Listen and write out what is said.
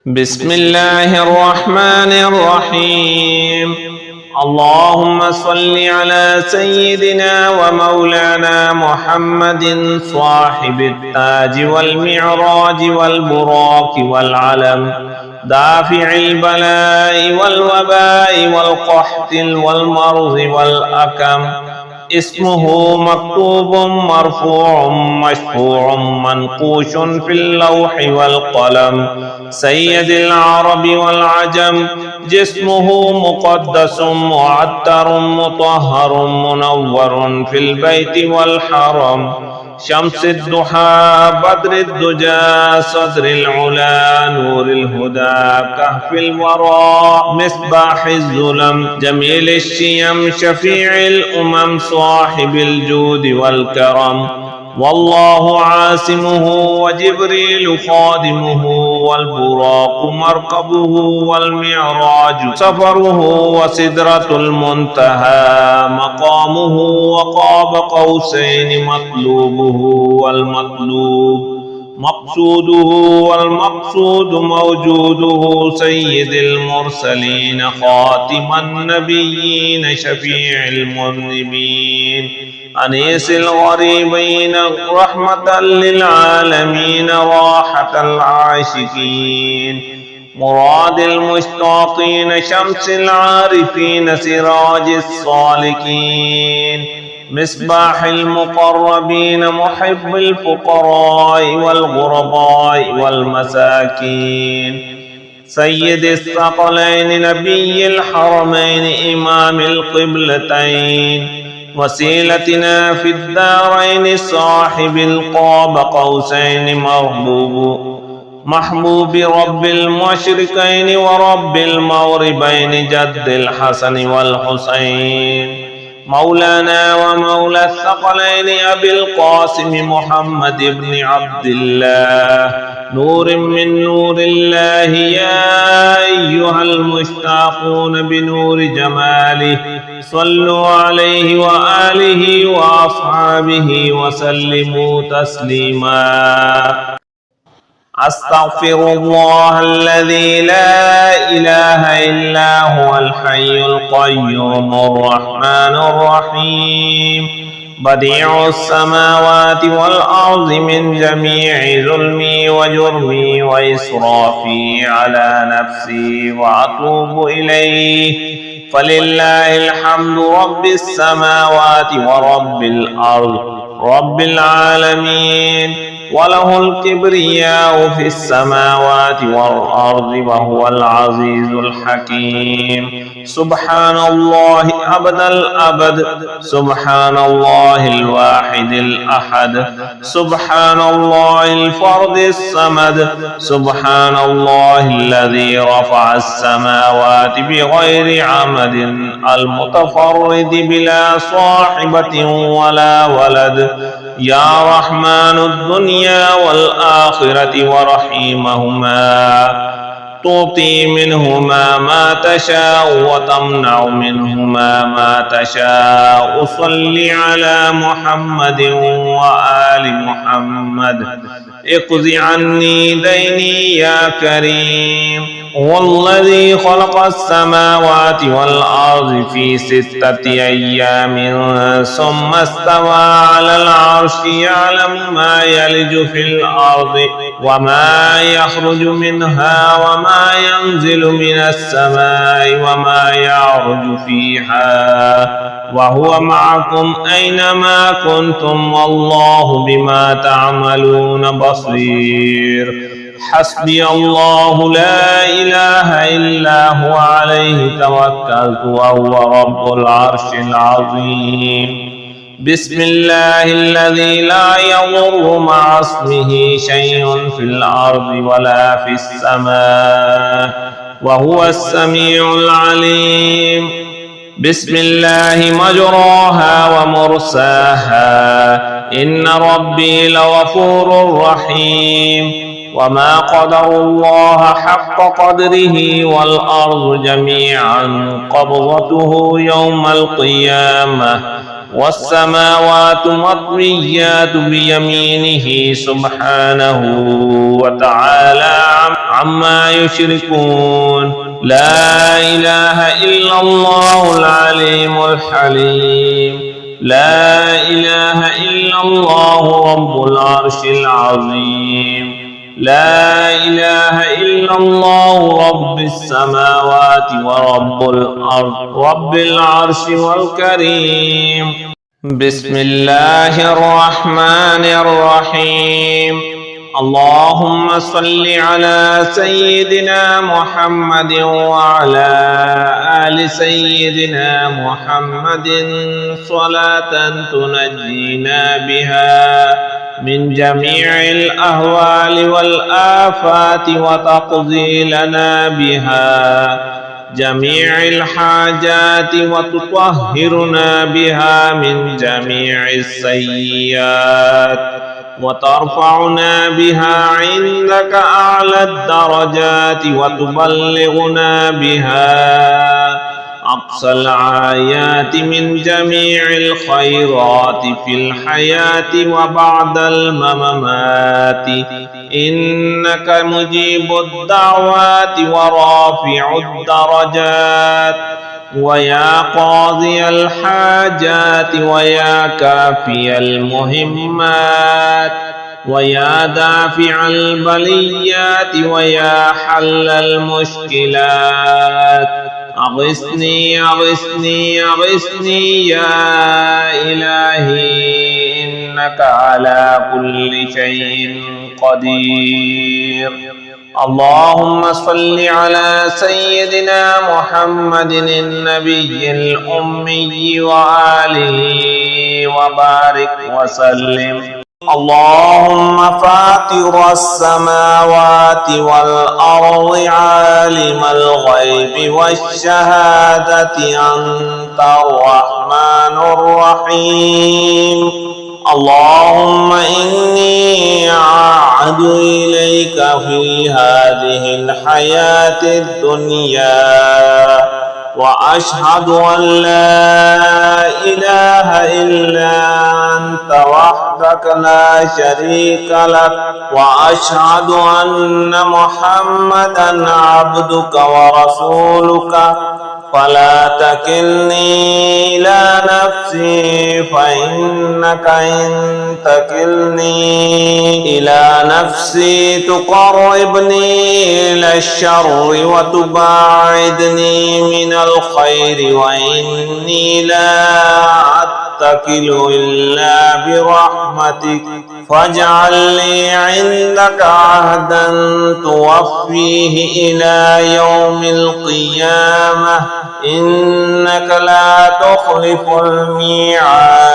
بسم الله الرحمن الرحيم. اللهم صل على سيدنا ومولانا محمد صاحب التاج والمعراج والبراق والعلم، دافع البلاء والوباء والقحط والمرض والأكم. اسمه مكتوب مرفوع مشفوع منقوش في اللوح والقلم، سيد العرب والعجم. جسمه مقدس معطر مطهر منور في البيت والحرم، شمس الضحى بدر الدجى صدر العلا نور الهدى كهف الورى مصباح الظلم، جميل الشيم شفيع الأمم صاحب الجود والكرم. والله عاصمه وجبريل خادمه، والبراق مركبه والمعراج سفره، وسدرة المنتهى مقامه، وقاب قوسين مطلوبه والمطلوب مقصوده، والمقصود موجوده. سيد المرسلين خاتم النبيين شفيع المذنبين، أنيس الغريبين رحمة للعالمين راحة العاشقين، مراد المشتاقين شمس العارفين سراج الصالكين، مصباح المقربين محب الفقراء والغرباء والمساكين، سيد الثقلين نبي الحرمين إمام القبلتين، وسيلتنا في الدارين صاحب القاب قوسين محبوب رب المشرقين ورب المغربين جد الحسن والحسين، مولانا ومولى الثقلين أبي القاسم محمد بن عبد الله، نور من نور الله. يا أيها المشتاقون بنور جماله صلوا عليه وآله وأصحابه وسلموا تسليما. أستغفر الله الذي لا إله إلا هو الحي القيوم الرحمن الرحيم، بديع السماوات والأرض من جميع ظلمي وجرمي وإسرافي على نفسي وأتوب إليه. فلله الحمد رب السماوات ورب الأرض رب العالمين، وله الكبرياء في السماوات والأرض وهو العزيز الحكيم. سبحان الله أبد الأبد، سبحان الله الواحد الأحد، سبحان الله الفرد الصمد، سبحان الله الذي رفع السماوات بغير عمد، المتفرد بلا صاحبة ولا ولد. يا رحمن الدنيا والآخرة ورحيمهما، تعطي منهما ما تشاء وتمنع منهما ما تشاء. صل على محمد وآل محمد، اقض عني ديني يا كريم. والذي خلق السماوات والأرض في 6 أيام ثم استوى على العرش، يعلم ما يلج في الأرض وما يخرج منها وما ينزل من السماء وما يعرج فيها، وهو معكم أينما كنتم والله بما تعملون بصير. حسبي الله لا إله إلا هو عليه توكلت وهو رب العرش العظيم. بسم الله الذي لا يضر مع اسمه شيء في الأرض ولا في السماء وهو السميع العليم. بسم الله مجراها ومرساها، إن ربي لغفور رحيم. وما قدروا الله حق قدره، والأرض جميعا قبضته يوم القيامة، والسماوات مطويات بيمينه سبحانه وتعالى عما يشركون. لا إله إلا الله العليم الحليم. لا إله إلا الله رب العرش العظيم. لا إله إلا الله رب السماوات ورب الأرض رب العرش والكريم. بسم الله الرحمن الرحيم. اللهم صل على سيدنا محمد وعلى آل سيدنا محمد صلاة تنجينا بها من جميع الأهوال والآفات وتقضي لنا بها جميع الحاجات وتطهرنا بها من جميع السيئات وترفعنا بها عندك أعلى الدرجات وتبلغنا بها أقصى الآيات من جميع الخيرات في الحياة وبعد الممات. إنك مجيب الدعوات ورافع الدرجات ويا قاضي الحاجات ويا كافي المهمات ويا دافع البليات ويا حل المشكلات. أغثني أغثني أغثني يا إلهي إنك على كل شيء قدير. اللهم صل على سيدنا محمد النبي الأمي وآله وبارك وسلم. اللهم فاطر السماوات والأرض عالم الغيب والشهادة أنت الرحمن الرحيم. اللهم إني أعهد إليك في هذه الحياة الدنيا وأشهد أن لا إله إلا أنت وحدك لا شريك لك وأشهد أن محمدا عبدك ورسولك. فلا تكلني إلى نفسي فإنك إن تكلني إلى نفسي تقربني إلى الشر وتباعدني من الخير وإني لا أتكل إلا برحمتك. فاجعل لي عندك عهدا توفيه إلى يوم القيامة إنك لا تخلف الميعاد.